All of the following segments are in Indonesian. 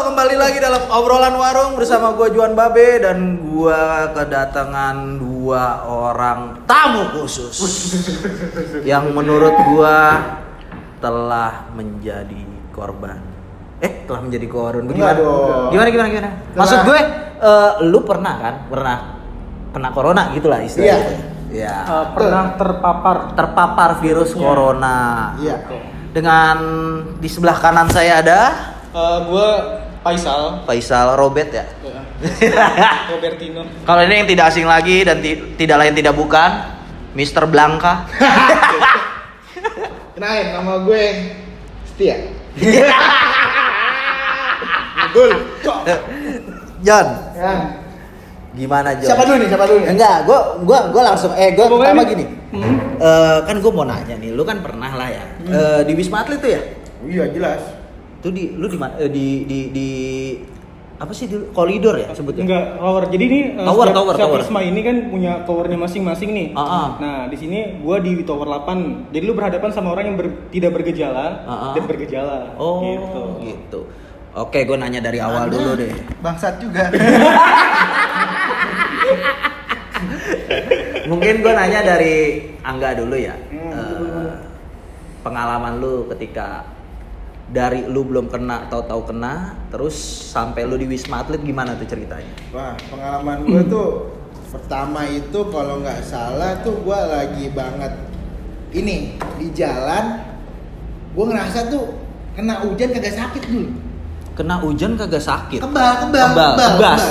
kembali lagi dalam obrolan warung bersama gua Juan Babe dan gua kedatangan dua orang tamu khusus yang menurut gua telah menjadi korban. Telah menjadi korban. Gimana? Maksud gue, lu pernah kan? Pernah kena corona gitulah istilahnya. Iya. Pernah terpapar virus corona. Iya. Dengan di sebelah kanan saya ada gue Faisal Robert ya. Robertino. Kalau ini yang tidak asing lagi dan tidak lain tidak bukan Mr. Blanka. Kenalin, nama gue Setia. Betul. John. Ya. Gimana John? Siapa dulu nih? Enggak, gua langsung gue pertama gini. Kan gue mau nanya nih, lu kan pernah lah ya di Wisma Atlet tuh ya? Iya, jelas. Tuh lu di mana? Di apa sih di koridor ya sebutnya? Enggak, tower. Jadi ini Tower. Wisma ini kan punya towernya masing-masing nih. Nah, di sini gua di tower 8. Jadi lu berhadapan sama orang yang tidak bergejala dan bergejala. Oh, gitu. Oke, gue nanya dari awal dulu deh. Bangsat juga. Mungkin gue nanya dari Angga dulu ya. Pengalaman lu ketika dari lu belum kena, tahu-tahu kena, terus sampai lu di Wisma Atlet gimana tuh ceritanya? Wah, pengalaman gue tuh pertama itu kalau nggak salah tuh gue lagi banget ini di jalan, gue ngerasa tuh kena hujan kagak sakit dulu. Kena hujan kagak sakit. Kebas.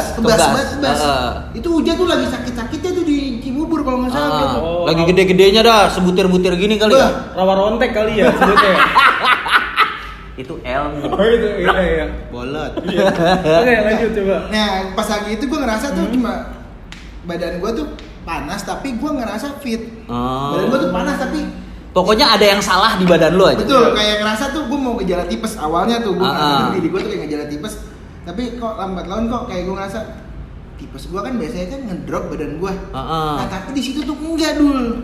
Itu hujan tuh lagi sakit-sakitnya tuh di Cibubur kalau nggak salah. Lagi gede-gedenya dah, sebutir-butir gini kali ya. Rawa rontek kali ya sebutnya. Itu ilmu. Itu iya. Bolot. Oke, lanjut coba. Nah, pas lagi itu gue ngerasa tuh cuma badan gue tuh panas tapi gue ngerasa fit. Badan gue tuh panas tapi pokoknya ada yang salah di badan lu aja. Betul, kayak ngerasa tuh gue mau gejala tipes awalnya tuh gue ngerasa diri gue tuh kayak gejala tipes. Tapi kok lambat laun kok kayak gue ngerasa tipes gue kan biasanya kan ngedrop badan gue. Nah, tapi di situ tuh enggak dul.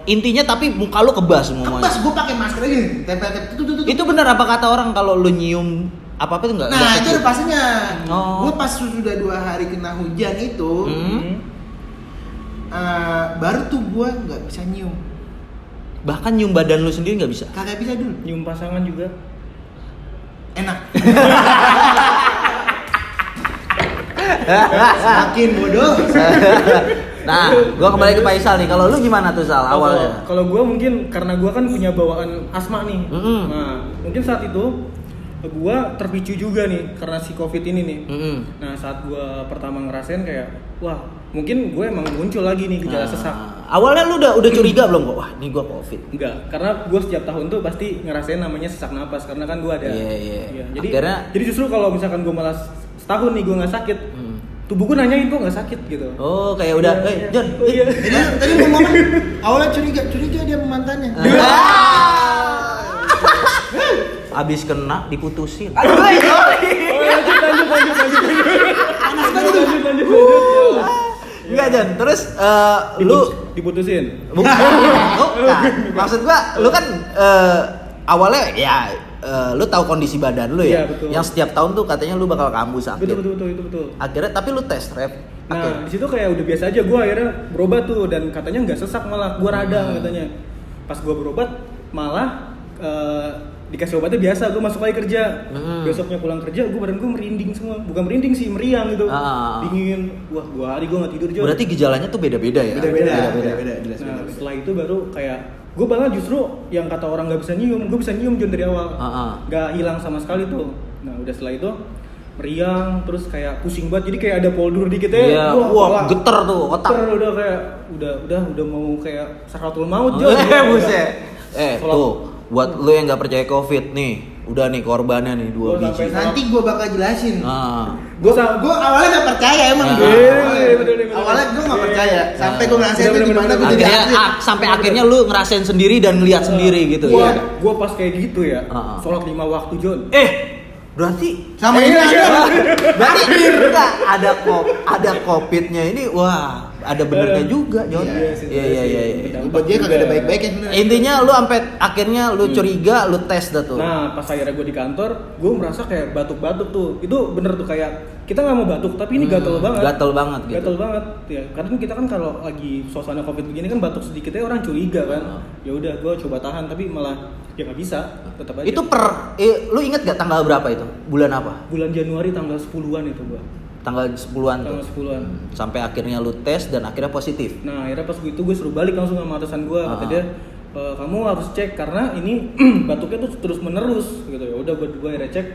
Intinya tapi muka lu kebas semuanya. Kebas, gue pakai masker aja, tempel. Itu benar apa kata orang kalau lu nyium apa tuh enggak? Nah, itu ada pastinya. Oh. Gue pas sudah 2 hari kena hujan itu, baru tuh gue nggak bisa nyium. Bahkan nyium badan lu sendiri nggak bisa? Kagak bisa dulu. Nyium pasangan juga Enak. Semakin bodoh. Nah, gua kembali ke Faisal nih. Kalau lu gimana tuh Sal awalnya? Kalau gua mungkin karena gua kan punya bawaan asma nih. Nah, mungkin saat itu gua terpicu juga nih karena si Covid ini nih. Nah, saat gua pertama ngerasain kayak wah, mungkin gue emang muncul lagi nih gejala sesak. Awalnya lu udah curiga belum kok? Wah, ini gua Covid. Enggak, karena gue setiap tahun tuh pasti ngerasain namanya sesak napas karena kan gue ada. Iya. Jadi justru kalau misalkan gue malah setahun nih gue nggak sakit, tubuh gue nanyain kok nggak sakit gitu. Oh, kayak udah, John. Iya. Tadi ngomong awalnya curiga dia mantannya. Abis kena diputusin. Lanjut. Enggak John, terus lu diputusin. Bukan. Maksud gua lu kan awalnya ya lu tahu kondisi badan lu ya. Iya, betul. Yang setiap tahun tuh katanya lu bakal kambuh sakit. Betul. Akhirnya tapi lu tes rep. Nah, di situ kayak udah biasa aja, gue akhirnya berobat tuh dan katanya nggak sesak malah gue radang katanya. Pas gue berobat malah dikasih obatnya biasa, gue masuk lagi kerja. Besoknya pulang kerja, badan gue merinding semua. Bukan merinding sih, meriang gitu. Dingin. Wah, 2 hari gue nggak tidur juga. Berarti gejalanya tuh beda-beda ya? Beda. Nah, setelah itu baru kayak gue malah justru yang kata orang nggak bisa nyium, gue bisa nyium John dari awal. Nggak hilang sama sekali tuh. Nah, udah setelah itu meriang, terus kayak pusing banget, jadi kayak ada poldur dikit ya. Iya, wah geter tuh otak. Geter udah kayak udah mau kayak sakaratul maut John. Buset. Tuh buat lu yang nggak percaya Covid nih, udah nih korbannya nih 2 biji. Nanti gue bakal jelasin. Gue awalnya nggak percaya emang. Awalnya gue nggak percaya. Sampai gue ngerasain itu gimana gue jadi sampai akhirnya lu ngerasain sendiri dan ngeliat sendiri gitu. Gue pas kayak gitu ya. Sholat 5 waktu John. Berarti sama ini berarti enggak ada Covidnya ini, wah ada benernya juga, Jon. Iya. Buat dia kagak ada baik-baiknya sebenarnya. Intinya lu sampai akhirnya lu curiga, lu tes dah tuh. Nah, pas akhirnya gue di kantor, gue merasa kayak batuk-batuk tuh. Itu bener tuh kayak kita nggak mau batuk, tapi ini gatel banget. Gatel banget gitu. Gatel banget. Ya, karena kita kan kalau lagi suasana Covid begini kan batuk sedikit aja orang curiga kan. Ya udah, gue coba tahan, tapi malah ya nggak bisa. Tetap aja. Itu lu inget gak tanggal berapa itu? Bulan apa? bulan Januari tanggal 10-an itu gue. Tanggal 10-an tuh. Tanggal 10-an. Sampai akhirnya lu tes dan akhirnya positif. Nah, akhirnya pas itu gue suruh balik langsung sama atasan gue. Kata dia, kamu harus cek karena ini batuknya tuh terus menerus gitu. Ya udah gue akhirnya cek,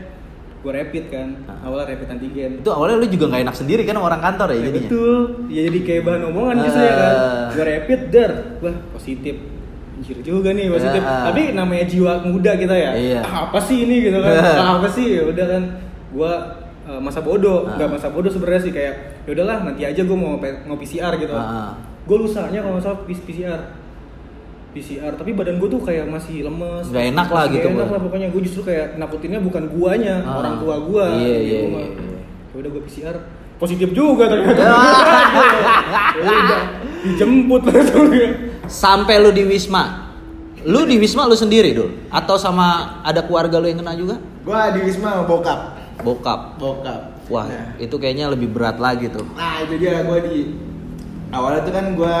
gue rapid kan. Awalnya rapid antigen. Itu awalnya lu juga nggak enak sendiri kan sama orang kantor ya jadinya. Betul. Ya jadi kayak bahan omongan justru ya kan. Gue rapid wah positif. Anjir juga nih positif. Tapi namanya jiwa muda kita ya. Iya. Apa sih ini gitu kan? Apa sih? Ya udah kan. Gue masa bodoh, nggak masa bodoh sebenarnya sih, kayak ya udahlah nanti aja gue mau PCR gitu. Gue lusanya kalau nggak salah PCR, tapi badan gue tuh kayak masih lemes. Nggak enak lah gitu. Nggak enak lah pokoknya. Gue justru kayak nakutinnya bukan guanya, orang tua gue. Iya. Ya udah gue PCR positif juga ternyata. Ya udah dijemput langsung. Sampai lu di Wisma. Lu di Wisma lu sendiri dul? Atau sama ada keluarga lu yang kena juga? Gua di Wisma sama bokap. Wah, itu kayaknya lebih berat lagi tuh. Nah itu dia, gua di awalnya tuh kan gua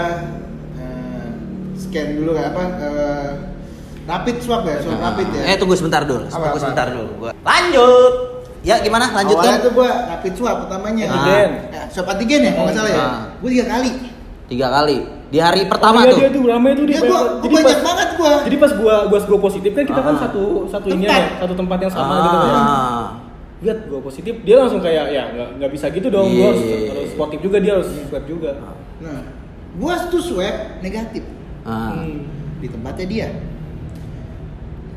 scan dulu rapid swab ya, rapid ya. Tunggu sebentar dulu. Apa? Sebentar dulu. Lanjut. Ya gimana? Lanjutkan. Awalnya tuh gua rapid swab pertamanya. Antigen. Swab antigen ya kalau nggak salah ya. Gua 3 kali. 3 kali. Di hari pertama tuh. Dia tuh ramai tuh dia. Gua banyak banget gua. Jadi pas gua positif kan kita kan satu ini ya, satu tempat yang sama gitu kan. Lihat gua positif, dia langsung kayak ya nggak bisa gitu dong. Gua harus sportif juga, dia harus swab juga. Nah, gua tuh swab negatif. Di tempatnya dia.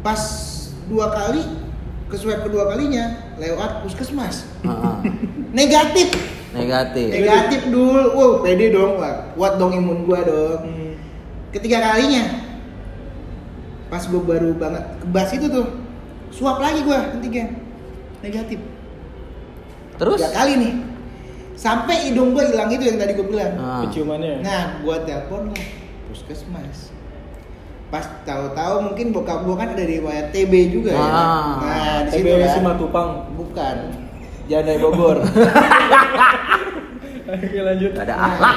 Pas 2 kali ke swab kedua kalinya lewat puskesmas. Negatif dulu. Wow, pede dong, kuat dong imun gua dong. Ketiga kalinya pas gua baru banget kebas itu tuh swab lagi gua antigen negatif. Terus? 3 kali nih. Sampai hidung gua hilang itu yang tadi gua bilang. Penciumannya. Nah, gua telepon lah puskesmas. Pas tahu-tahu mungkin bokap gua kan ada riwayat TB juga ya. Nah, di situ TB kan. Simatupang. Bukan. Jangan dari Bogor. Oke, lanjut. Ada akhlak.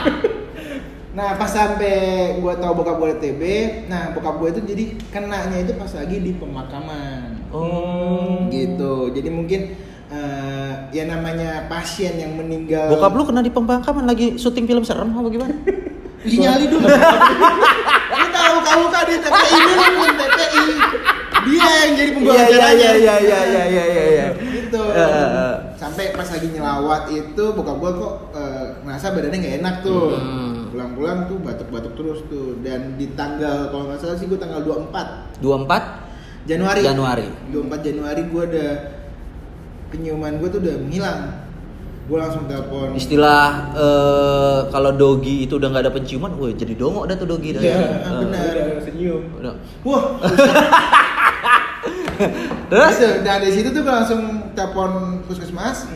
Nah, pas sampai gua tahu bokap gua ada TB, nah bokap gua itu jadi kenanya itu pas lagi di pemakaman. Gitu. Jadi mungkin ya namanya pasien yang meninggal. Bokap lu kena di pemakaman lagi syuting film serem apa gimana? Nyali dulu. Lu tahu kamu kan di TPI dulu pun TPI. Dia yang jadi pembawa acaranya. Iya. Gitu. Sampai pas lagi nyelawat itu bokap gua kok ngerasa badannya nggak enak tuh. Pulang-pulang tuh batuk-batuk terus tuh. Dan di tanggal kalau nggak salah sih gua tanggal 24 Januari. 24 Januari gua ada penciuman gua tuh udah menghilang. Gua langsung telepon. Istilah kalau dogi itu udah nggak ada penciuman, woi jadi dongok dah tuh dogi dah. Iya, benar. Udah senyum. Udah. Wah. Terus? Gitu. Nah dari situ tuh gue langsung telepon puskesmas.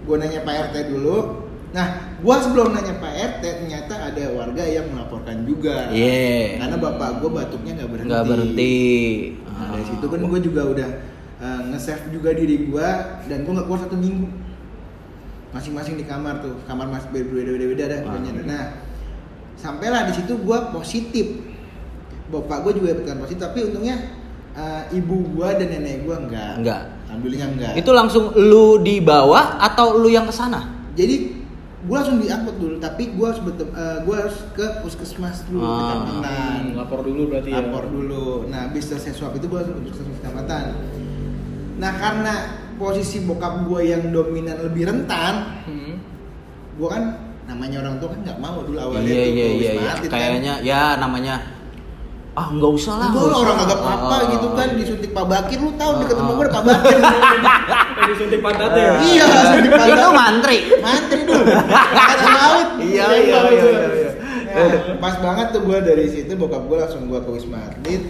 Gue nanya Pak RT dulu. Nah, gue sebelum nanya Pak RT ternyata ada warga yang melaporkan juga. Iya. Karena bapak gue batuknya nggak berhenti. Nggak berhenti. Nah, dari situ kan gue juga udah nge-save juga diri gue dan gue nggak keluar 1 minggu. Masing-masing di kamar tuh, kamar mas beda-beda dah pokoknya. Nah, sampailah di situ gue positif. Bapak gue juga bukan positif, tapi untungnya ibu gue dan nenek gue enggak. Alhamdulillah enggak. Itu langsung lu dibawa atau lu yang kesana? Jadi gue langsung diangkut dulu, tapi gue harus ke puskesmas dulu kecamatan. Lapor dulu berarti ya. Lapor dulu. Nah, habis selesai swab itu gue langsung ke puskesmas kecamatan. Nah, karena posisi bokap gue yang dominan lebih rentan, gue kan namanya orang tua kan nggak mau dulu awalnya Iya. Kayaknya ya namanya nggak usah lah. Gue orang agak apa gitu kan disuntik Pak Bakir, lu tahu di ketemu gue ada Pak Bakir. Disuntik pantatnya ya. Iya, suntik Pak Itu Bakir. mantri Dulu. Kata laut. Iya. Nah, pas banget tuh gue dari situ bokap gue langsung gue ke Wisma Atlet.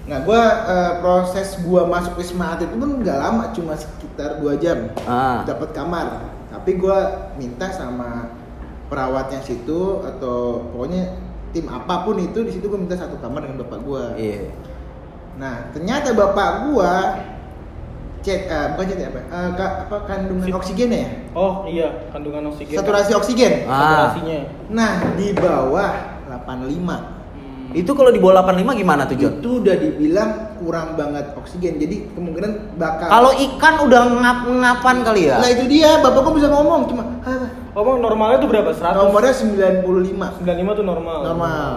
Nah, gue proses gue masuk Wisma Atlet itu pun nggak lama, cuma sekitar 2 jam dapat kamar. Tapi gue minta sama perawatnya situ atau pokoknya tim apapun itu, di situ gue minta satu kamar dengan bapak gue. Iya. Nah ternyata bapak gue bukan chat apa kandungan oksigennya ya? Oh iya, kandungan oksigen. Saturasi oksigen. Saturasinya. Nah di bawah 85. Itu kalau di bawah 85 gimana tuh, Jon? Itu udah dibilang kurang banget oksigen, jadi kemungkinan bakal. Kalau ikan udah ngapan kali ya? Nah itu dia, bapak gue bisa ngomong cuma Oh, normalnya tuh berapa? 100? nomornya 95. 95 tuh normal. Normal.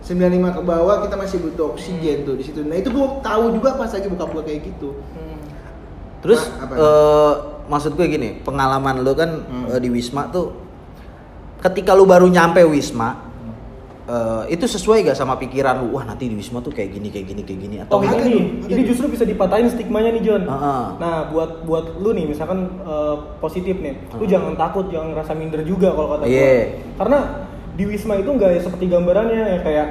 95 ke bawah kita masih butuh oksigen tuh di situ. Nah itu gue tahu juga pas lagi buka kayak gitu. Terus Apa? maksud gue gini, pengalaman lu kan di Wisma tuh, ketika lu baru nyampe Wisma, itu sesuai gak sama pikiran lu? Wah nanti di Wisma tuh kayak gini atau Oh ada ini tuh, ada ini tuh. justru bisa dipatahin stigmanya nih John. Heeh. Nah buat lu nih misalkan positif nih, lu jangan takut, jangan ngerasa minder juga kalau kata gua. Iya. Karena di Wisma itu nggak seperti gambarannya ya, kayak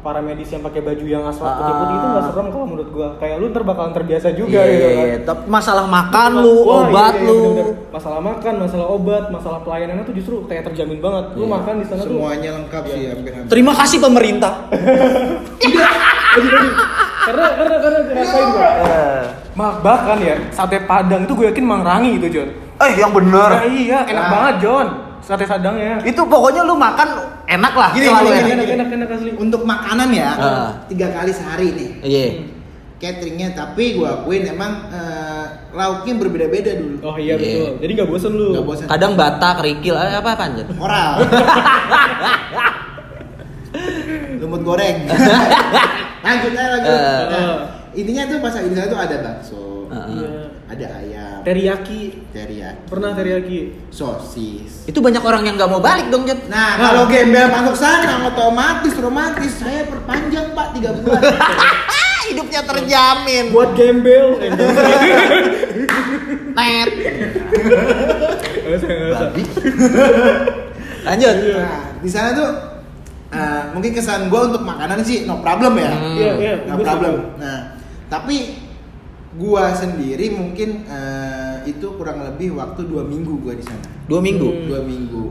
para medis yang pakai baju yang asfal putih-putih itu nggak serem kalau menurut gua. Kayak lu ntar bakalan terbiasa juga gitu kan. Iya, tapi masalah makan lu, Wah, obat iya, lu. bener-bener. Masalah makan, masalah obat, masalah pelayanannya tuh justru kayak terjamin banget. Lu Iya. makan di sana tuh Semuanya lengkap sih hampir-hampir. Terima kasih pemerintah. karena ngerasain gua. Bahkan ya sate Padang itu gue yakin mangrangi gitu John. Yang bener. Nah, iya enak Nah. banget John sate Padangnya. Itu pokoknya lu makan enak lah. Gini, selalu gini, enak. Enak asli. Untuk makanan ya, Ah. 3 kali sehari nih Iya. cateringnya, tapi gue akuin emang lauknya berbeda-beda dulu. Oh iya Iya. betul. Jadi nggak bosen lu. Nggak bosan. Kadang bata, kerikil, apa anjir? Oral. Lumut goreng. Lanjut aja lagi. Nah, intinya tuh pas di sana tuh ada bakso, Iya. ada ayam, Teriyaki. teriyaki, Pernah teriyaki. sosis. Itu banyak orang yang nggak mau balik dong, Jon. Nah, kalau gembel masuk sana otomatis romantis. Saya perpanjang Pak 3 bulan. Hidupnya terjamin. Buat gembel. Net. Babi. Lanjut. Nah, di sana tuh mungkin kesan gue untuk makanan sih no problem ya. Iya, iya. No Gua problem. setuju. Nah, tapi gua sendiri mungkin itu kurang lebih waktu 2 minggu gua di sana. 2 minggu. 2 minggu.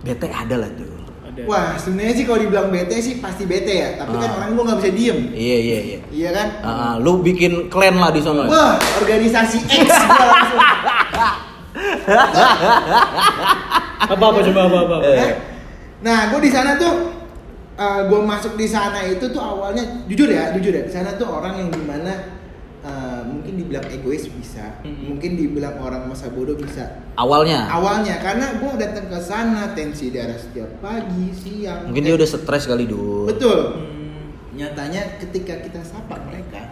Bete ada lah tuh. Ada. Wah, sebenarnya sih kalau dibilang bete sih pasti bete ya. Tapi kan orang gua nggak bisa diem. Iya. Iya kan? Lu bikin clan lah di sana. Wah, organisasi X gua langsung. Apa coba apa. Nah, gue di sana tuh, gue masuk di sana itu tuh awalnya jujur ya, di sana tuh orang yang dimana mungkin dibilang egois bisa, mungkin dibilang orang masa bodoh bisa. Awalnya. Awalnya karena gue datang ke sana tensi darah setiap pagi, siang. Mungkin dia udah stres kali dulu. Betul. Nyatanya ketika kita sapa mereka,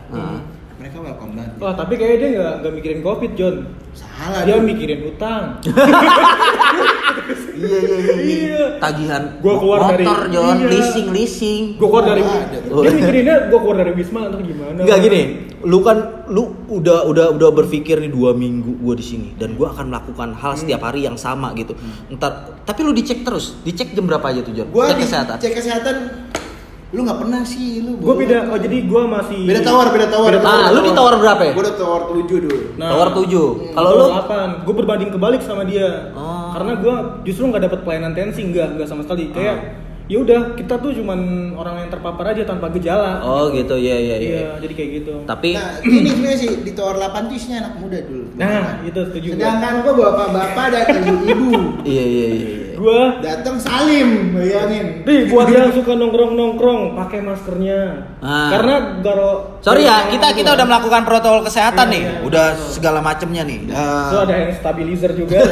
mereka welcome banget. Wah tapi kayaknya dia nggak mikirin COVID John. Salah Dia dong. mikirin utang. Iya. Tagihan Gua keluar dari- motor, Jon, Iya. leasing. Gue keluar dari Ada. dia mikirinnya gue keluar dari Wisma atau gimana? Enggak gini, lu udah berpikir nih 2 minggu gua di sini dan gua akan melakukan hal setiap hari yang sama gitu. Entar tapi lu dicek terus. Dicek jam berapa aja tuh, Jon? Gua Cek di- kesehatan. Cek kesehatan. Lu nggak pernah sih lu. Gue beda. Oh jadi gue masih. Beda tawar. Lu di tower berapa ya? Gue udah tawar 7 dulu. Tower 7. Kalau lu 8, gue berbanding kebalik sama dia. Oh. Karena gue justru nggak dapat pelayanan tensi, nggak sama sekali. Kayak ya udah kita tuh cuman orang yang terpapar aja tanpa gejala. Oh gitu, iya. Iya, jadi kayak gitu. Tapi Nah, ini sebenarnya sih di tower 8 tuh isinya anak muda dulu. Nah, itu setuju. Sedangkan gua bapak-bapak dan ibu-ibu iya. Gue datang salim, bayangin. Nih buat yang suka nongkrong pakai maskernya. Ah. Karena kalau sorry ya, kita udah melakukan protokol kesehatan nih. Iya. Udah segala macemnya nih. itu ada hand stabilizer juga.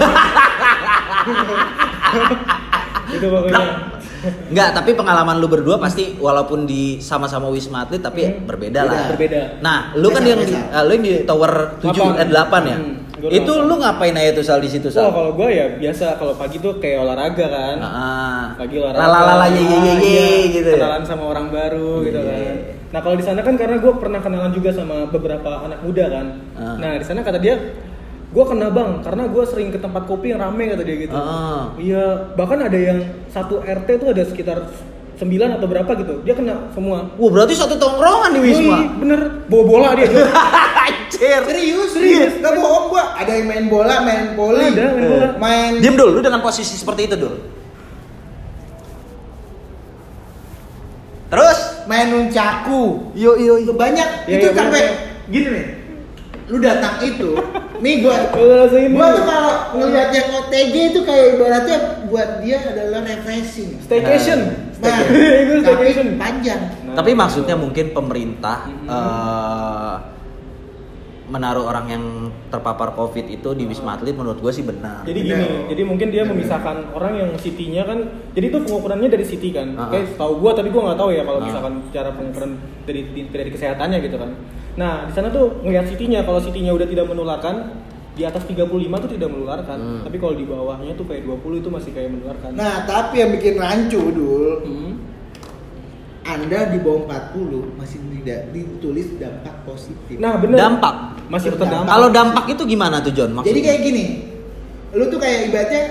Itu pokoknya. Enggak, tapi pengalaman lu berdua pasti walaupun di sama-sama Wisma Atlet tapi berbeda lah. Berbeda. Nah, lu kan yang di, Beda. lu yang di tower 7 8 ya. Gua Itu 8. lu ngapain aja tuh Sal di situ, Oh, Sal? kalau gue ya biasa kalau pagi tuh kayak olahraga kan. Pagi olahraga. Lalala ye gitu ya. Kenalan sama orang baru gitu Iya. kan. Nah kalau di sana kan karena gue pernah kenalan juga sama beberapa anak muda kan. Nah di sana kata dia, gue kena bang karena gue sering ke tempat kopi yang rame kata dia gitu. Iya, bahkan ada yang satu RT tuh ada sekitar 9 atau berapa gitu. Dia kena semua. Wah, berarti satu tongkrongan di Wisma. Wih, bener, bawa bola dia. Jo. Anjir. Serius, gak bohong gua. Ada yang main bola, main poli, Ada, main bola. main. Diam dulu, lu dengan posisi seperti itu dulu. main nunchaku. Yo. Banyak Iya, itu iya, sampai bener. gini nih. Lu datang itu, nih gua Rasain tuh kalau ngeliat yang OTG itu kayak ibaratnya buat dia adalah refreshing. staycation. Nah, Gue tapi staycation. panjang. Tapi maksudnya mungkin pemerintah menaruh orang yang terpapar COVID itu di Wisma Atlet menurut gue sih benar. Jadi gini, jadi mungkin dia memisahkan orang yang city-nya kan, jadi itu pengukurannya dari city kan. Kayak tahu gua, tapi gua nggak tahu ya kalau misalkan cara pengukuran dari kesehatannya gitu kan. Nah di sana tuh ngelihat city-nya, kalau city-nya udah tidak menularkan, di atas 35 tuh tidak menularkan. Tapi kalau di bawahnya tuh kayak 20 itu masih kayak menularkan. Nah, tapi yang bikin rancu dul, Hmm. Anda di bawah 40 masih tidak ditulis dampak positif. Nah bener. Dampak. Masih terdampak. Kalau dampak itu gimana tuh John? Maksudnya? Jadi kayak gini, lu tuh kayak ibaratnya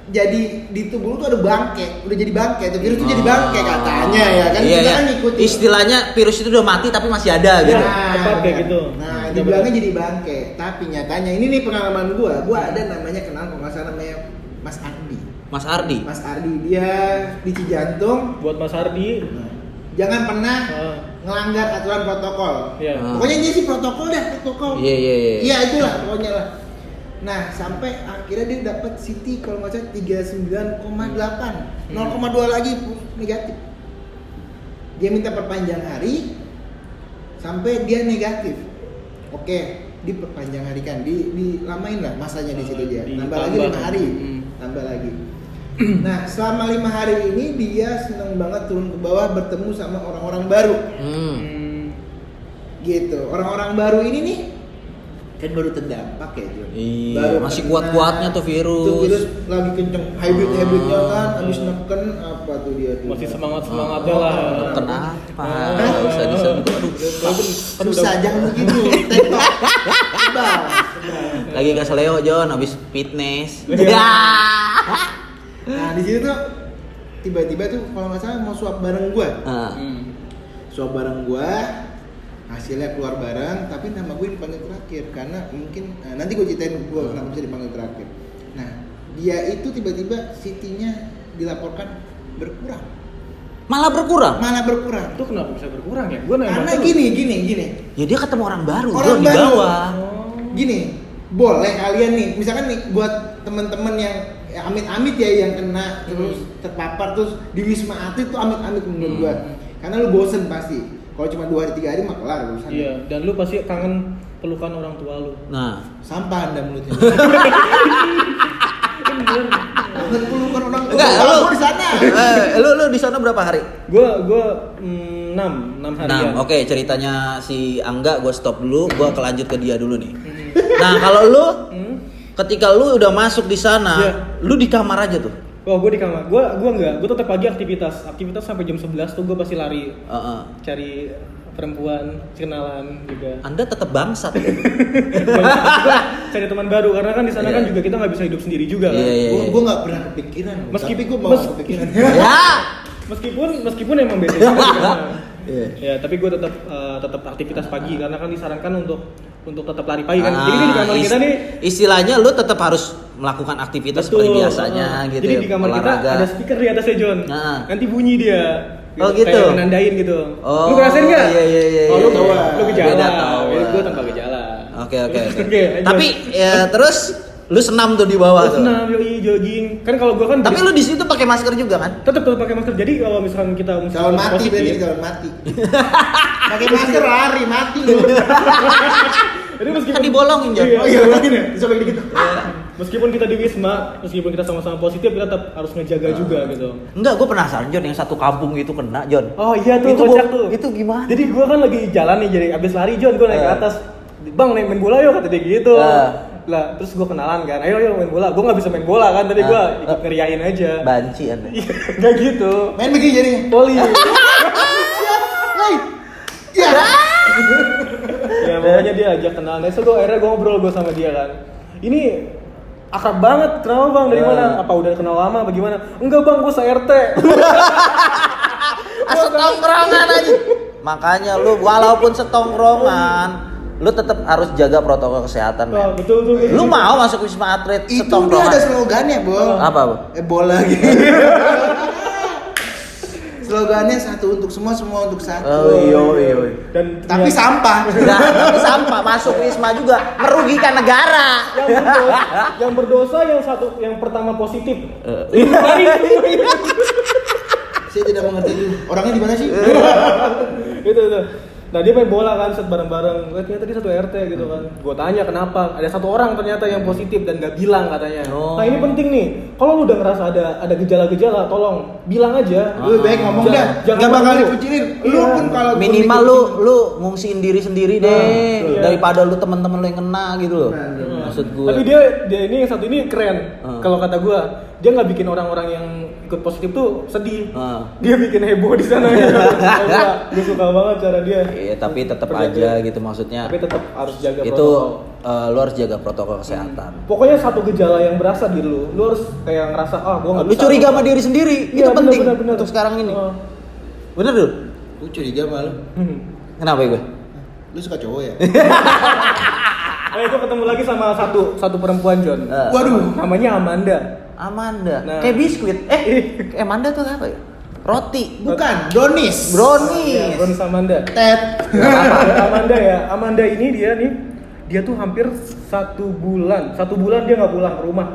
jadi di tubuh lu tuh ada bangke, udah jadi bangke, tuh virus tuh jadi bangke katanya ya kan, Iya, kita iya. kan ngikutin. Istilahnya virus itu udah mati tapi masih ada gitu. Tepat kayak gitu. Nah, Iya, dibilangnya jadi bangke, tapi nyatanya ini nih pengalaman gua ada namanya kenal kalau nggak salah namanya Mas Ardi. Mas Ardi. Mas Ardi dia di Cijantung. Buat Mas Ardi, Nah, jangan pernah ah, ngelanggar aturan protokol. ya. Pokoknya dia sih protokol deh, protokol. Iya. Iya itulah pokoknya lah. Nah sampai akhirnya dia dapat CT kalau nggak salah 39,8, 0,2 lagi negatif. Dia minta perpanjang hari sampai dia negatif. Oke, diperpanjang hari kan, dilamain lah masanya di situ dia. Tambah lagi 5 hari, tambah lagi. Nah selama 5 hari ini dia seneng banget turun ke bawah bertemu sama orang-orang baru. Gitu. Orang-orang baru ini nih kan baru terdampak ya John. Iya, Baru masih kena. kuat-kuatnya tuh virus. Tuh virus lagi kenceng hybridnya kan, habis neken apa tuh dia tuh. Masih semangatnya lah. Kenapa? Nggak usah disebut. Aduh. Susah jangan begitu. Tektok. Coba. Lagi ke Leo John habis fitness. Iya. Ya. Nah, di situ tuh tiba-tiba tuh kalau nggak salah mau swab bareng gua. Ah. Swab bareng gua, hasilnya keluar bareng, tapi nama gue dipanggil terakhir karena mungkin nanti gue ceritain gue kenapa bisa dipanggil terakhir. Nah, dia itu tiba-tiba CT-nya dilaporkan berkurang. Malah berkurang. Malah berkurang. Itu kenapa bisa berkurang ya? Gue nanya Karena terus. gini. Ya dia ketemu orang baru Orang John di baru. bawah. Gini, boleh kalian nih, misalkan nih buat temen-temen yang amit-amit ya yang kena terus terpapar terus di Wisma Atlet tuh amit-amit menurut gua. Karena lu bosen pasti. Kalau cuma 2 hari 3 hari mah kelar urusan. Iya, dan lu pasti kangen pelukan orang tua lu. Nah, Sampah Anda mulutnya. Kangen pelukan orang tua. enggak, Gua di sana. lu di sana berapa hari? Gua 6 harian. 6. Oke, ceritanya si Angga gue stop dulu, gue kelanjut ke dia dulu nih. Nah, kalau lu ketika lu udah masuk di sana, Iya. lu di kamar aja tuh. Oh, gue di kamar. Gua enggak. Gue tetap pagi aktivitas sampai jam 11 tuh gue pasti lari Heeh. cari perempuan, kenalan juga. Anda tetap bangsat. Gua cari teman baru karena kan di sana Iya. kan juga kita nggak bisa hidup sendiri juga kan. Iya. Gua nggak pernah kepikiran. Tapi gua mau kepikiran. Ya. Meskipun emang beda juga di sana. Iya. Ya, tapi gue tetap aktivitas pagi karena kan disarankan untuk tetap lari pagi kan. Jadi di kamar kita nih istilahnya lu tetap harus melakukan aktivitas seperti biasanya gitu. Jadi ya, di kamar kita olahraga. ada speaker di atasnya John. Nah. Nanti bunyi dia. Oh, gitu? Kayak menandain gitu. Oh, Lu ngerasain nggak? iya. Oh, lu Tawa. lu gejala. Beda tawa. Gue tanpa gejala. Oke. Oke, lanjut. Tapi ya terus lu senam tuh di bawah tuh. Senam, yoi, jogging. Kan kalau gue kan Tapi lu di situ pakai masker juga kan? tetap pakai masker. Jadi kalau misalkan kita Calon mati positif, berarti calon mati. Pakai masker lari mati lu. Jadi meskipun Kan dibolongin, Jon. Oh iya, ulangin ya. Coba dikit. meskipun kita di Wisma, meskipun kita sama-sama positif, kita tetap harus ngejaga juga gitu. Enggak, gue penasaran John yang satu kampung itu kena John. Oh iya tuh, Itu kocak tuh. itu gimana? Jadi gue kan lagi jalan nih, jadi abis lari John, gue naik ke atas. Bang, main bola yuk, kata dia gitu. Lah, terus gue kenalan kan, ayo main bola. Gue nggak bisa main bola kan, tapi gue ikut ngeriain aja. Banci Anda. Iya, nggak gitu. Main begini jadinya. Poli. Hai. Ya. Ya pokoknya dia ajak kenalan. Nah, so akhirnya gue ngobrol sama dia kan. Ini akrab banget, kenapa bang? Dari mana? Apa udah kenal lama? Bagaimana? Enggak bang, gue se-RT. Setongkrongan aja. Makanya lu walaupun setongkrongan, lu tetap harus jaga protokol kesehatan, Oh, men. betul tuh. Lu mau masuk Wisma Atlet Itu dia setongkrongan? ada slogannya, Bo. Apa, Bu? Bola gitu. slogannya satu untuk semua, semua untuk satu. Oh iya. Dan Tapi sampah. Nah, tapi sampah masuk wisma juga merugikan negara. yang berdosa yang satu yang pertama positif. Saya tidak mengerti itu. Orangnya di mana sih? itu. Nah dia main bola kan set bareng-bareng, ternyata dia satu RT gitu kan. Gue tanya kenapa, ada satu orang ternyata yang positif dan gak bilang katanya. Oh. Nah ini penting nih, kalau lu udah ngerasa ada gejala-gejala, tolong bilang aja. Lu baik ngomong dah. Jangan Gak bakal malu. dikucilin. Lu Iya. pun kalau Minimal lu ngungsiin diri sendiri deh iya. daripada lu teman-teman lu yang kena gitu loh. Maksud gue. Tapi dia ini yang satu ini keren. Kalau kata gue, dia nggak bikin orang-orang yang ikut positif tuh sedih. Dia bikin heboh di sana. Gue suka banget cara dia. Iya, tapi tetap aja gitu maksudnya. Tapi tetap harus jaga Itu protokol. lu harus jaga protokol kesehatan. Pokoknya satu gejala yang berasa di lu harus kayak ngerasa gue nggak Lu bisa. curiga sama diri sendiri, Iya, itu penting bener. untuk sekarang ini. Oh. Bener dulu. Gue curiga sama lu. Kenapa gue? Lu suka cowok ya? Nah itu ketemu lagi sama satu perempuan John. Waduh. Namanya Amanda. Amanda. Nah. Kayak biskuit. Amanda tuh apa ya? Roti. Bukan, Donis. Brownies. Brownies Amanda. Ted. Amanda ya. Amanda ini dia tuh hampir 1 bulan. 1 bulan dia nggak pulang ke rumah.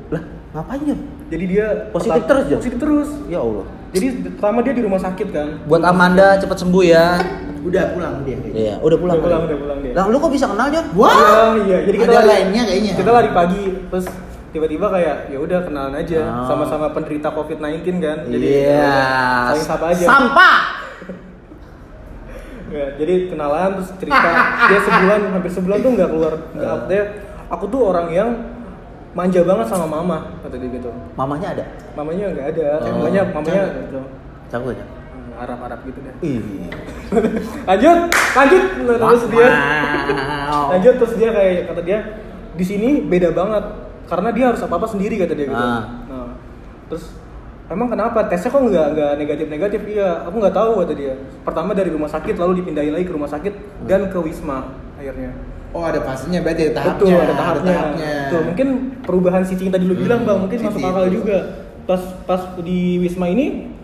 Lah, ngapain ya? Jadi dia Positif terus, John? Positif terus. Ya Allah. Jadi pertama dia di rumah sakit kan. Buat Amanda cepat sembuh ya. Udah pulang dia. Iya, udah pulang. Udah pulang dia. Lah, lu kok bisa kenal, Jon? Wah. Iya. Jadi kita Ada lari, lainnya kayaknya. Kita lari pagi, terus tiba-tiba kayak ya udah kenalan aja, Oh. sama-sama penderita COVID-19 kan. Jadi Iya. ya udah, saling sapa aja. Sampah. Ya, jadi kenalan terus cerita dia hampir sebulan tuh nggak keluar. Nggak update. Aku tuh orang yang manja banget sama mama kata dia gitu. Mamanya ada? Mamanya nggak ada. Oh. Mamanya gitu. Cago aja. Arab-Arab gitu deh. Ih. lanjut terus dia Wow. lanjut terus dia kayak kata dia di sini beda banget karena dia harus apa sendiri kata dia gitu. Nah, terus emang kenapa tesnya kok nggak negatif iya aku nggak tahu kata dia. Pertama dari rumah sakit lalu dipindahin lagi ke rumah sakit dan ke wisma akhirnya. Oh, ada fasenya berarti ada tahapnya. Betul, ada tahapnya. Betul, mungkin perubahan si Cing tadi lu bilang bang mungkin masuk Cing akal itu. juga. Pas di wisma ini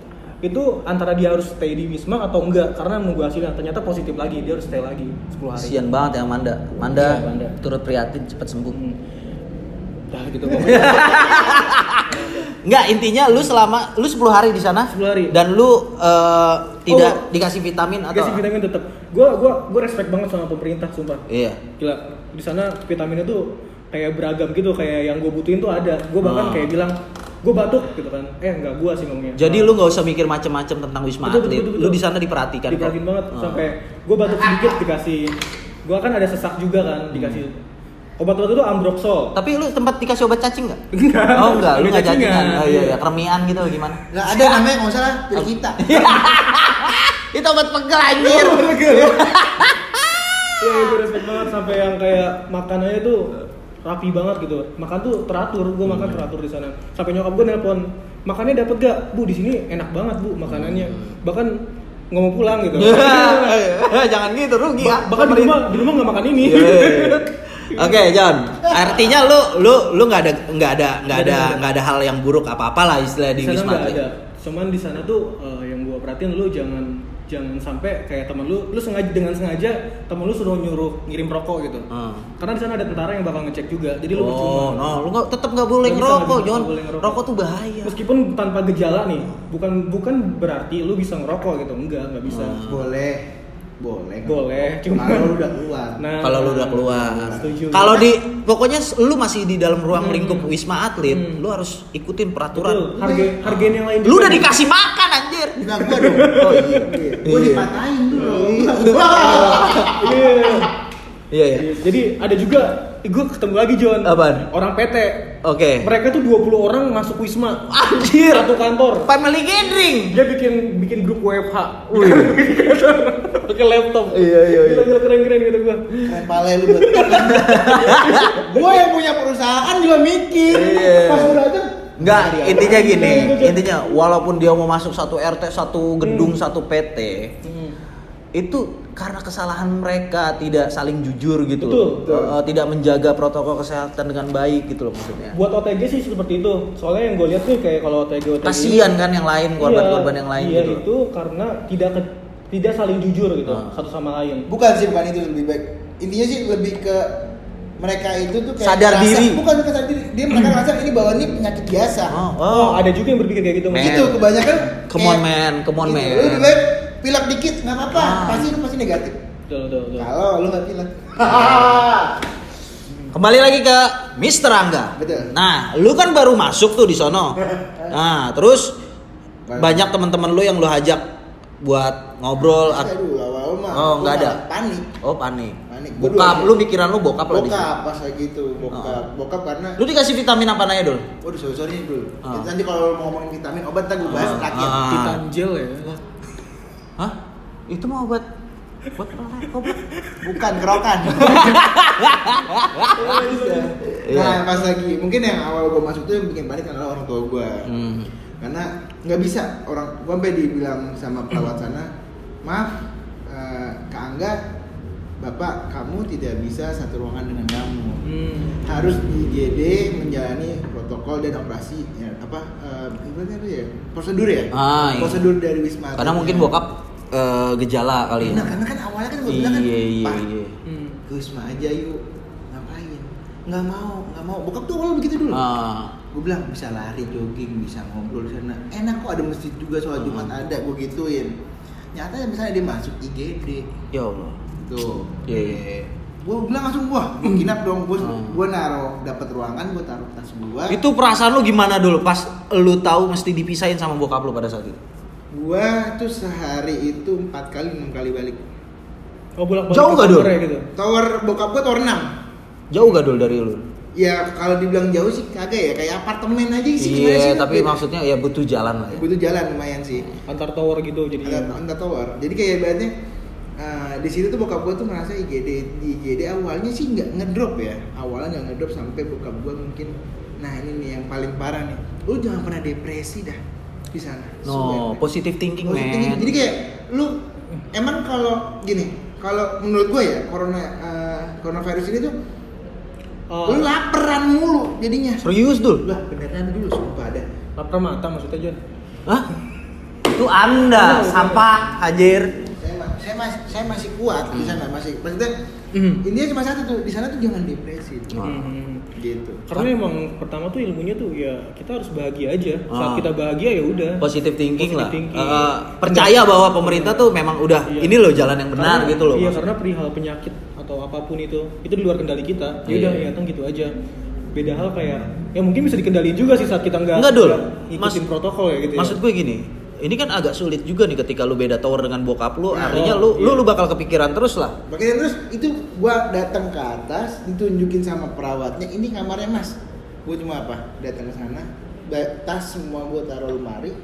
itu antara dia harus stay di wisma atau enggak karena nunggu hasilnya ternyata positif lagi dia harus stay lagi 10 hari. Kasian banget ya Amanda. Amanda Iya, Amanda. turut prihatin cepat sembuh. Dah gitu pokoknya. Enggak, intinya lu 10 hari di sana 10 hari. dan lu tidak dikasih vitamin atau Dikasih vitamin tetap. Gua respect banget sama pemerintah sumpah. Iya. Gila, di sana vitaminnya tuh kayak beragam gitu, kayak yang gue butuhin tuh ada. Gue bahkan kayak bilang, gue batuk gitu kan. Enggak, gue sih ngomongnya. Jadi lu nggak usah mikir macam-macam tentang Wisma Betul, Atlet. betul. Lu di sana diperhatikan. Diperhatiin kok. banget sampai gue batuk sedikit dikasih. Gue kan ada sesak juga kan, dikasih obat-obat itu Ambroxol. Tapi lu tempat dikasih obat cacing nggak? Enggak. Oh enggak, lu Ada nggak cacingan. cacingan, Oh iya, iya. kermian gitu gimana? Nggak ada namanya nggak usah lah pilih kita. Itu obat pegel anjir. Iya, gue respect banget sampai yang kayak makanannya tuh rapi banget gitu. Makan tuh teratur, gue makan teratur di sana. Sampai nyokap gue nelpon, makannya dapet gak? Bu di sini enak banget bu makanannya. Bahkan nggak mau pulang gitu. Jangan gitu, rugi ya. Bahkan di rumah nggak makan ini. Oke, John. Artinya lu nggak ada hal yang buruk apa-apa lah istilah di Di sana Wisma nggak Atlet. ada. Cuman di sana tuh yang gue perhatiin lu jangan sampai kayak teman lu dengan sengaja teman lu suruh nyuruh ngirim rokok gitu. Karena di sana ada tentara yang bakal ngecek juga. Jadi lu Oh, percuma. no, lu tetap nggak boleh Nggak bisa, ngerokok, nggak John. boleh ngerokok. Rokok tuh bahaya. Meskipun tanpa gejala nih, bukan berarti lu bisa ngerokok gitu. Nggak bisa. Boleh, cuma Kalau lu udah keluar. Nah, Kalau lu udah keluar. setuju. Kalau pokoknya lu masih di dalam ruang lingkup Wisma Atlet, lu harus ikutin peraturan. Betul, hargain yang lain. Lu juga udah nih. dikasih makan anjir. Enggak gua dong. Oh iya. Gua Iya. dipatahin dulu. Iya. Iya, iya. Iya, jadi ada juga gue ketemu lagi John. Apaan? Orang PT. Oke. Mereka tuh 20 orang masuk Wisma. Anjir. Satu kantor. Family gathering. Dia bikin grup WFH. Pakai laptop. Iya. Gila keren gitu gua. Keren pale lu betul. Gua yang punya perusahaan juga mikir. Iya. Pas udah aja Enggak, intinya gini. Intinya walaupun dia mau masuk satu RT, satu gedung, satu PT, itu karena kesalahan mereka tidak saling jujur gitu loh. Betul. Tidak menjaga protokol kesehatan dengan baik gitu loh maksudnya. Buat OTG sih seperti itu. Soalnya yang gue lihat tuh kayak kalau OTG Kasian kan yang lain, korban-korban yang lain iya, gitu. itu karena tidak saling jujur gitu satu sama lain. Bukan sih, bukan itu lebih baik. Intinya sih lebih ke mereka itu tuh kayak Sadar ngerasa- diri. Bukan sadar diri. Dia mereka ngerasa ini bahwa ini penyakit biasa. Oh, ada juga yang berpikir kayak gitu. Man. Itu kebanyakan Come on, man. Come on, gitu. man. Lu lebih baik pilek dikit nggak apa-apa. Pasti negatif. Betul. Kalau lu nggak pilek. Kembali lagi ke Mr. Angga. Betul. Nah, lu kan baru masuk tuh di sono. Nah, terus banyak teman-teman lu yang lu ajak buat ngobrol. Aduh, awal mah. Oh, gua nggak ada. malah panik. Oh, panik. Gua Bokap, dua lu aja. pikiran lu bokap lah di situ. Bokap pas kayak gitu, bokap karena Lu dikasih vitamin apa nanya dulu? waduh sorry dulu. Ah. Nanti kalau mau ngomongin vitamin obat ntar gue bahas terakhir. Titanjel ya. Hah? Itu mah obat obat. Bukan kerokan. Iya. Nah pas lagi mungkin yang awal gue masuk tuh yang bikin panik adalah orang tua gue. Karena nggak bisa gue sampai dibilang sama perawat sana, maaf Kak Angga, Bapak kamu tidak bisa satu ruangan dengan kamu. Harus di IGD menjalani protokol dan operasi ya, ibaratnya apa ya? Prosedur ya? Iya. Prosedur dari Wisma. Karena mungkin bokap gejala kali ya. Nah, karena kan awalnya kan gue bilang kan, Pak, Iya. ke Wisma aja yuk. Ngapain? Nggak mau. Bokap tuh awalnya begitu dulu. Gue bilang bisa lari, jogging, bisa ngobrol di sana. Enak kok, ada masjid juga, sholat Jumat ada, gue gituin. Nyata misalnya dia masuk IGD. Ya Allah. Tuh. Iya. Gue bilang langsung gue kinap dong, gue naruh dapat ruangan, gue taruh tas gue. Itu perasaan lu gimana dulu pas lu tahu mesti dipisahin sama bokap lu pada saat itu? Gue tuh sehari itu 4 kali 6 kali balik. Oh, bolak-balik. Jauh nggak, Dul? Gitu. Tower bokap gue tower 6. Jauh gak dulu dari lu? Ya kalau dibilang jauh sih kagak ya, kayak apartemen aja sih. Gimana Iya, sih? tapi maksudnya ya butuh jalan lah ya. butuh jalan lumayan sih. Antar tower gitu jadi. Antar tower. Jadi kayak ibaratnya di situ tuh bokap gue tuh merasa IGD awalnya sih nggak ngedrop ya. Awalnya nggak ngedrop sampai bokap gue mungkin, nah ini nih yang paling parah nih. Lu jangan pernah depresi dah di sana. No, positive thinking, Positive man. thinking. Jadi kayak lu emang kalau gini, kalau menurut gue ya coronavirus ini tuh lu laparan mulu jadinya. Serius dul? Lah beneran dulu sumpah ada. Lapar mata maksudnya John. Hah? Itu Anda, sampah, hajar. Saya masih kuat di sana, masih maksudnya intinya cuma satu tuh, di sana tuh jangan depresi gitu. Karena emang pertama tuh ilmunya tuh ya kita harus bahagia aja. Saat kita bahagia ya udah. Positive thinking lah. Positive thinking. Percaya bahwa pemerintah tuh memang udah Iya. ini loh jalan yang benar Karena- gitu loh. Iya, maksudnya. karena perihal penyakit atau apapun itu di luar kendali kita. Ya Iya. udah ya gitu aja. Beda hal kayak ya mungkin bisa dikendaliin juga sih saat kita Enggak, Dul. ngikutin protokol ya gitu. Maksud gue gini, ini kan agak sulit juga nih ketika lu beda tower dengan bokap lu, artinya Oh, lu bakal kepikiran terus lah. Makanya terus itu gua datang ke atas ditunjukin sama perawatnya, ini kamarnya Mas. Gua cuma apa? Datang ke sana, tas semua gua taruh lemari.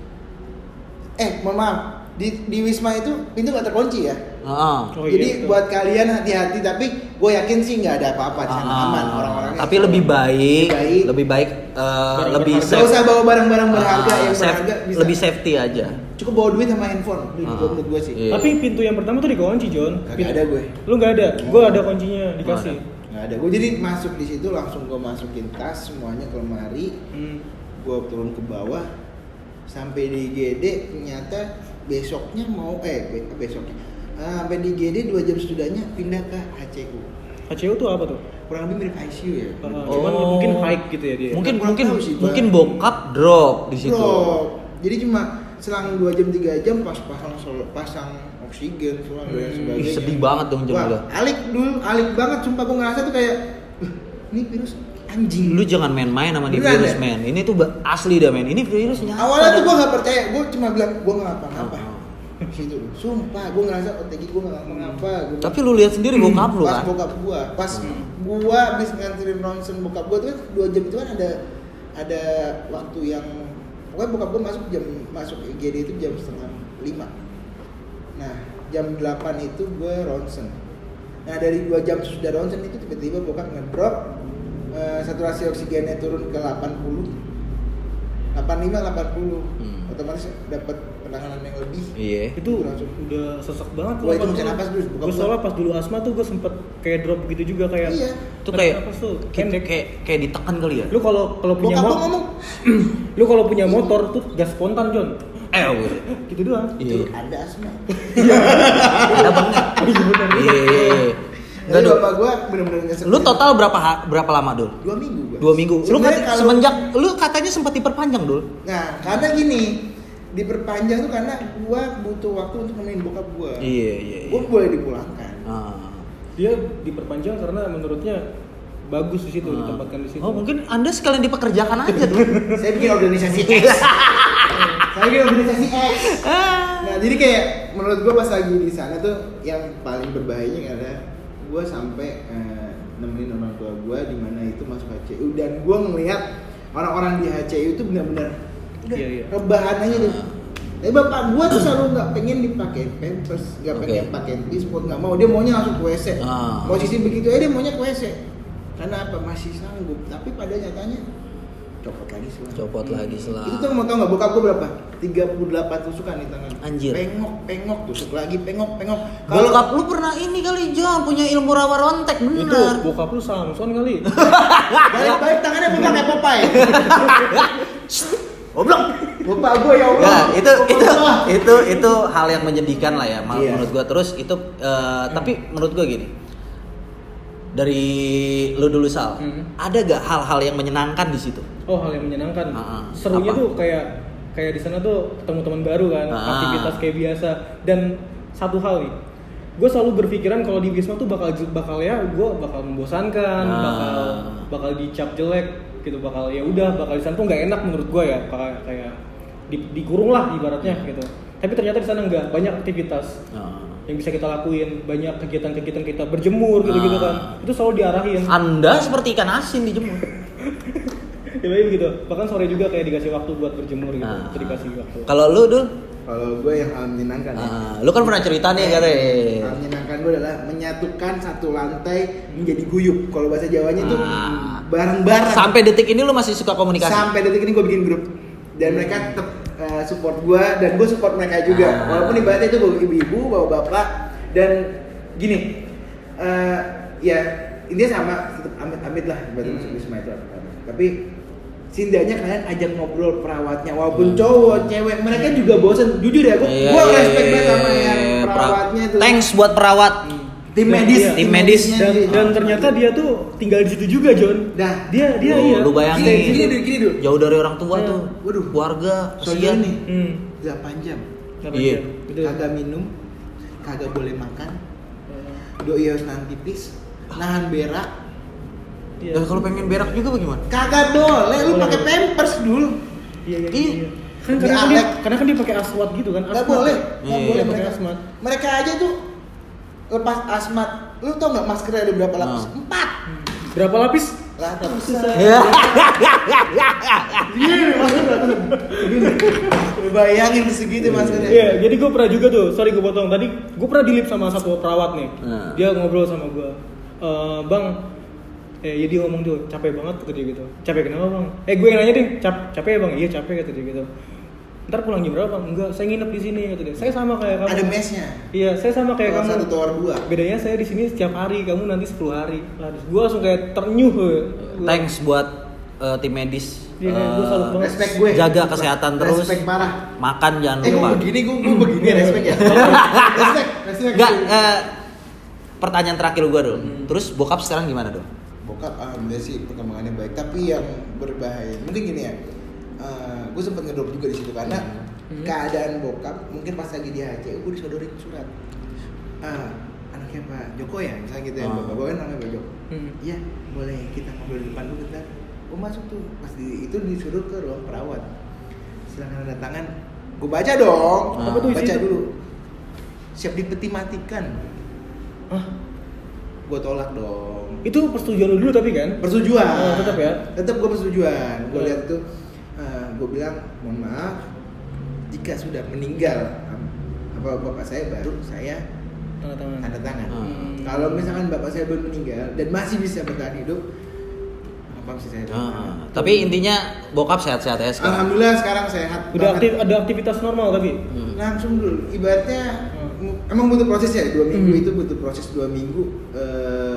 Mohon maaf, di Wisma itu pintu nggak terkunci ya. Heeh. Oh, Jadi iya, betul. buat kalian hati-hati, tapi gue yakin sih nggak ada apa-apa di sana, aman orang-orangnya. Tapi lebih baik, Baik. lebih baik, lebih berharga. Nggak usah bawa barang-barang berharga yang safe- berharga bisa. lebih safety aja. Cukup bawa duit sama handphone, menurut gue sih. Iya. Tapi pintu yang pertama tuh dikunci, John. Kagak ada gue. Lu nggak ada? Gue ada kuncinya dikasih. Nggak ada. Gue jadi masuk di situ langsung gue masukin tas semuanya ke lemari. Gue turun ke bawah sampai di IGD, ternyata besoknya besoknya sampai di IGD 2 jam sesudahnya pindah ke HCU. HCU tuh apa tuh? Kurang lebih mirip ICU ya. Cuman mungkin high gitu ya dia. Mungkin kurang mungkin tahu sih, mungkin Bang. bokap drop di situ. Bro, jadi cuma selang 2 jam 3 jam pasang oksigen semua dan sebagainya. Ih, sedih banget dong, Jon. Wah, alik banget sumpah, gue ngerasa tuh kayak ini virus anjing. Lu jangan main-main sama di Beneran virus, ya? men. Ini tuh asli dah, men. Ini virus nyata. Awalnya tuh dah. gue gak percaya, gue cuma bilang gue gak ngapa-ngapa. Situ, sumpah gue ngerasa OTG gue gak ngapa-ngapa. Tapi lu lihat sendiri bokap lu Pas kan. bokap gue, pas gue habis nganterin ronsen bokap gue tuh kan 2 jam itu kan ada waktu yang pokoknya bokap gue masuk IGD itu jam 4:30. Nah jam 8 itu gue ronsen. Nah dari 2 jam sudah ronsen itu tiba-tiba bokap ngedrop, saturasi oksigennya turun ke 80. 85 80. Otomatis dapat penanganan yang lebih. Iya. Itu udah sesek banget. Wah, itu mesin napas dulu, buka Gue soalnya pas dulu asma tuh gue sempet kayak drop gitu juga kayak. Iya. Itu kayak napas tuh pendek. kayak ditekan kali ya. Lu kalau punya Bokap lu ngomong, lu kalau punya motor tuh gas spontan John. Gitu doang. Iya. ada asma. Ada banget. Iya. Jadi Enggak, bapak gua bener-bener ngesek. Lu total berapa lama, Dul? 2 minggu gua. 2 minggu. Lu Sebenarnya kalau- semenjak lu katanya sempat diperpanjang, Dul. Nah, karena gini, diperpanjang tuh karena gua butuh waktu untuk nemenin bokap gua. Iya. Gua boleh dipulangkan. Dia diperpanjang karena menurutnya bagus di situ ditempatkan di situ. Oh, mungkin Anda sekalian dipekerjakan aja, Dul. Saya bikin organisasi X. Saya bikin organisasi X. Nah, jadi kayak menurut gua pas lagi di sana tuh yang paling berbahayanya adalah gua sampai nemenin orang tua gua di mana itu masuk HCU dan gua ngelihat orang-orang di HCU itu benar-benar udah Iya. rebahan aja deh. Tapi bapak gua tuh selalu nggak pengen dipakai pampers, nggak Oke. pengen pakai tispot, nggak mau, dia maunya langsung ke WC. Posisi begitu aja dia maunya ke WC. Karena apa? Masih sanggup. Tapi pada nyatanya copot lagi selang. Copot lagi selang. Itu tuh mau tau nggak bokap gua berapa? 38 tusukan di tangan. Anjir. Pengok, tusuk lagi, pengok. Bokap lu pernah ini kali, John, punya ilmu rawa rontek, Itu bener. bokap lu Samson kali. balik tangannya bukan kayak Popeye. Goblok. Bapak gua ya Allah. Nah, Bapak gua. itu hal yang menyedihkan lah ya, Iya. menurut gua. Terus itu tapi menurut gua gini. Dari lu dulu Sal, ada gak hal-hal yang menyenangkan di situ? Oh, hal yang menyenangkan. Serunya Apa? tuh kayak di sana tuh ketemu teman baru kan, aktivitas kayak biasa. Dan satu hal nih, gue selalu berpikiran kalau di Wisma tuh bakal ya gue bakal membosankan, bakal dicap jelek gitu, bakal ya udah bakal di sana tuh nggak enak menurut gue ya, kayak dikurung lah ibaratnya gitu. Tapi ternyata di sana enggak, banyak aktivitas yang bisa kita lakuin, banyak kegiatan-kegiatan kita berjemur gitu-gitu kan. Itu selalu diarahin. Anda seperti ikan asin dijemur. Ya gitu. Bahkan sore juga kayak dikasih waktu buat berjemur gitu. Itu dikasih waktu. Kalau lu Dul? Kalau gue yang hal menyenangkan ya. Lu kan pernah cerita nih kan? Hal menyenangkan gue adalah menyatukan satu lantai menjadi guyup. Kalau bahasa Jawanya itu bareng-bareng. Sampai detik ini lu masih suka komunikasi? Sampai detik ini gue bikin grup dan mereka tetap support gue dan gue support mereka juga. Walaupun ibaratnya itu bawa ibu-ibu, bawa bapak dan gini, ya intinya sama, tetap amit-amit lah buat masuk Wisma itu. Tapi setidaknya kalian ajak ngobrol perawatnya, walaupun cowok, cewek, mereka juga bosen. Jujur ya, gue respect banget sama yang perawatnya tuh. Thanks buat perawat. Tim medis, Iya. Tim medis. Dan ternyata dia tuh tinggal di situ juga, John. Dah. Dia Lu- iya. lu bayangin. Gini dulu. Jauh dari orang tua Iya. tuh. Waduh. Keluarga, Soalnya kasihan. nih, 8 jam. Iya. Betul. Kagak minum, kagak boleh makan, doi harus nahan pipis, nahan berak. Iya. Dan kalau pengen berak juga bagaimana? Kagak boleh, lu pakai pampers dulu. Iya. Iya. Kan Di karena kan dia pakai aswat gitu kan. Nggak asmat. boleh, nggak Iya, boleh pakai mereka. asmat. Mereka aja tuh lepas asmat. Lu tau nggak maskernya ada berapa lapis? 4 Berapa lapis? ratusan. Iya. Bayangin segitu maskernya. Iya, jadi gue pernah juga tuh, sorry gue potong tadi, gue pernah dilip sama satu perawat nih. Dia ngobrol sama gue, bang, ya dia ngomong tuh capek banget kata dia gitu. Capek kenapa bang? Gue yang nanya deh, capek ya bang? Iya capek kata dia gitu. Ntar pulang jam berapa bang? Enggak, saya nginep di sini kata dia. Saya sama kayak kamu. Ada mesnya. Iya, saya sama kayak Tower kamu. 1, tower 2. Bedanya saya di sini setiap hari, kamu nanti 10 hari. Gue langsung kayak ternyuh. Thanks buat tim medis. Iya, gue salut banget. Respect gue. Jaga kesehatan terus. Respect parah. Makan jangan lupa. Begini gue begini respect ya. Respect. Enggak, pertanyaan terakhir gue dulu. Terus bokap sekarang gimana dong? Bokap alhamdulillah sih perkembangannya baik, tapi yang berbahaya mungkin gini ya, gue sempat ngedrop juga di situ karena keadaan bokap mungkin pas lagi di HCU gue disodorin surat, anaknya Pak Joko ya misalnya gitu ya, bapak kan namanya Pak Joko, iya boleh kita ngobrol di depan dulu bentar, gue masuk tuh pas itu disuruh ke ruang perawat, silakan tanda tangan, gue baca dong, Apa tuh baca isinya? dulu, siap dipeti matikan, gue tolak dong. Itu persetujuan lu dulu tapi kan? Persetujuan. Tetap ya? Tetap gue persetujuan. Gue lihat tuh, gue bilang mohon maaf jika sudah meninggal apa bapak saya baru saya Tanda tangan. tanda tangan. Kalau misalkan bapak saya belum meninggal dan masih bisa bertahan hidup, Abang sih sehat. Tapi intinya bokap sehat-sehat aja sekarang. Alhamdulillah sekarang sehat. Udah banget. ada aktivitas normal tapi. Langsung dulu. Ibaratnya emang butuh proses ya 2 minggu itu butuh proses 2 minggu.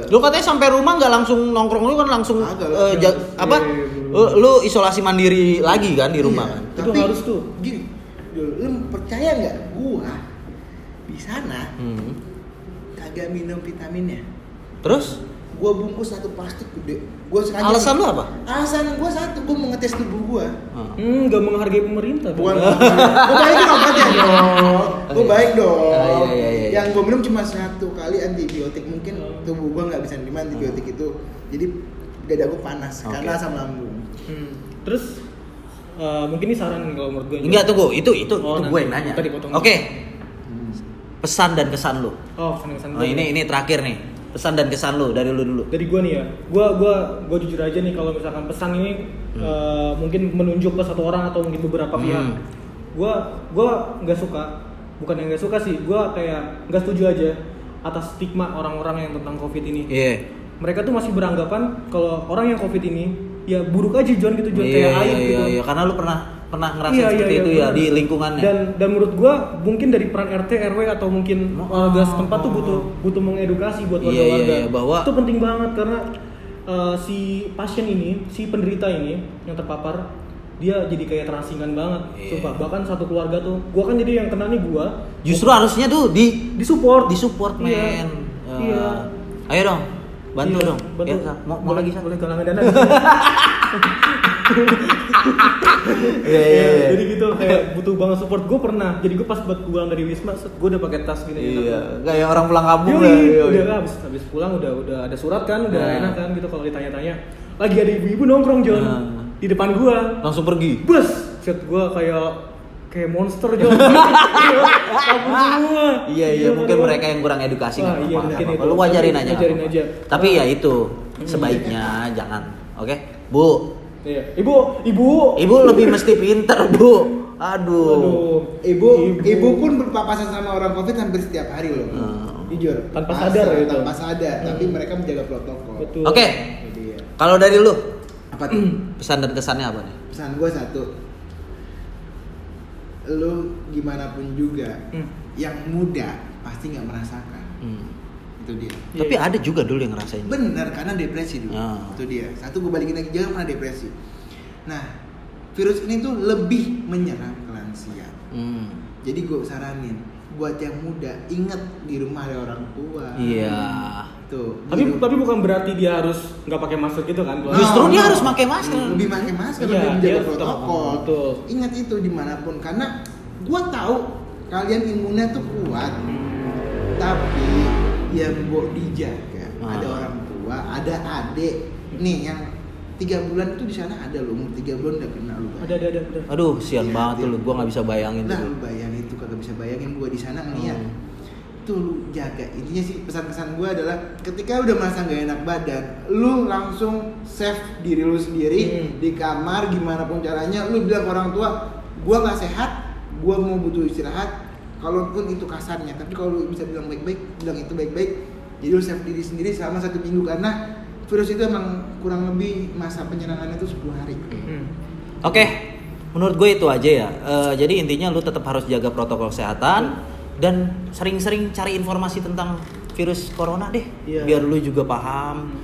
Lu katanya sampai rumah nggak langsung nongkrong, lu kan langsung Agak lah. lu isolasi mandiri lagi kan di rumah Iya, kan? Itu tapi harus tuh. Gini, lu percaya nggak? Gua di sana kagak minum vitaminnya. Terus Gua bungkus satu plastik gede. Gua sengaja. alasan lu apa? Alasan gua satu, gua mau ngetes tubuh gua. Nggak menghargai pemerintah. Bukan. Gua baik obatnya dong. Gua baik dong. Iya. Yang gua minum cuma 1 kali antibiotik, mungkin tubuh gua nggak bisa nerima antibiotik itu. Jadi dada gua panas karena asam lambung. Terus mungkin ini saran kalau menurut gue. Enggak, tunggu. Itu Oh, gue yang nanti. nanya. Tadi potong. Oke. Pesan dan kesan lu. Oh, kesan-kesan Oh, gue. ini terakhir nih. Pesan dan kesan lu dari lu dulu. Dari gue nih ya, gue jujur aja nih kalau misalkan pesan ini mungkin menunjuk ke satu orang atau mungkin beberapa pihak. Gue nggak suka, bukan yang nggak suka sih, gue kayak nggak setuju aja atas stigma orang-orang yang tentang COVID ini. Iya. Mereka tuh masih beranggapan kalau orang yang COVID ini ya buruk aja John gitu, John kayak aib gitu. Iya, karena lu pernah ngerasain seperti itu ya benar. di lingkungannya. Dan menurut gua mungkin dari peran RT RW atau mungkin warga setempat tuh butuh mengedukasi buat warga-warga. Iya, bahwa itu penting banget karena si pasien ini, si penderita ini yang terpapar dia jadi kayak terasingan banget. Iya. Sumpah, bahkan satu keluarga tuh. Gua kan jadi yang kena nih gua. Justru harusnya tuh Disupport, disupport Iya. men. Iya. Ayo dong. Bantu Iya, dong. bantu. Ya, mau lagi Sa? boleh galangan dana. Iya. Jadi gitu kayak butuh banget support. Gue pernah. Jadi gue pas buat pulang dari Wisma, gue udah pakai tas gini. Iya, kayak orang pulang kampung Yoi, lah. Iya. udah habis pulang udah ada surat kan, udah enak kan gitu kalau ditanya-tanya. Lagi ada ibu-ibu nongkrong John di depan gua. Langsung pergi. Bus, set gua kayak monster John. Kabur semua. Iya, mungkin mereka yang kurang edukasi Wah, nggak iya, apa-apa. mungkin Nggak itu. apa-apa. Lu wajarin aja. nggak Wajarin apa-apa. aja. Tapi ya itu sebaiknya jangan. Oke, Bu. Iya. Ibu Lebih mesti pinter, Bu. Aduh. Ibu pun berpapasan sama orang COVID hampir setiap hari loh. Jujur. Tanpa sadar gitu. Tanpa sadar, tapi mereka menjaga protokol. Betul. Oke. Jadi ya. Kalau dari lu, Apa tuh? pesan dan kesannya apa nih? Pesan gue satu. Lu gimana pun juga, yang muda pasti nggak merasakan. Itu dia. Tapi ada juga dulu yang ngerasain. Bener, karena depresi dulu. Itu dia. Satu gue balikin lagi, jangan pernah depresi. Nah, virus ini tuh lebih menyerang ke lansia. Jadi gue saranin buat yang muda, inget di rumah ada orang tua. Iya. Tuh. Tapi bukan berarti dia harus nggak pakai masker gitu kan? Justru dia harus pakai masker. Lebih pakai masker, Iya, lebih menjaga iya, protokol. betul. Ingat itu dimanapun, karena gue tahu kalian imunnya tuh kuat, tapi yang mau dijaga ada orang tua, ada adik nih yang 3 bulan itu di sana ada loh, umur 3 bulan udah kena lu. Ada. Aduh, sian Iya, banget tuh iya. lu. Gua nggak bisa bayangin Nah, tuh. lu bayangin itu kagak bisa bayangin gua di sana ngeliat. Tuh lu jaga. Intinya sih pesan-pesan gua adalah ketika udah merasa gak enak badan, lu langsung save diri lu sendiri di kamar gimana pun caranya. Lu bilang ke orang tua, gua nggak sehat, gua mau butuh istirahat. Kalaupun itu kasarnya, tapi kalau lu bisa bilang baik-baik, bilang itu baik-baik. Jadi lu save diri sendiri selama 1 minggu karena virus itu emang kurang lebih masa penyerangannya itu 10 hari. Oke, menurut gue itu aja ya. Jadi intinya lu tetap harus jaga protokol kesehatan dan sering-sering cari informasi tentang virus corona deh. Iya. Biar lu juga paham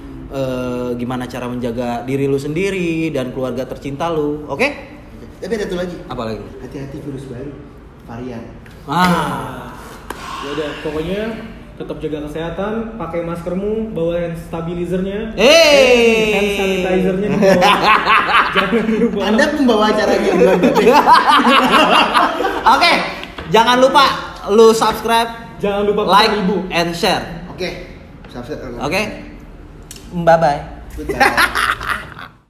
gimana cara menjaga diri lu sendiri dan keluarga tercinta lu. Oke? Tapi ada satu lagi. Apa lagi? Hati-hati virus baru, varian. Ya udah, pokoknya tetap jaga kesehatan, pakai maskermu, bawa hand stabilizernya, hand sanitizernya dibawa. Jangan lupa. Anda pembawa acaranya bukan Babe. Oke, jangan lupa lu subscribe, Jangan lupa like, pesan ibu. and share. Oke. Subscribe. Oke? Bye bye. Goodbye.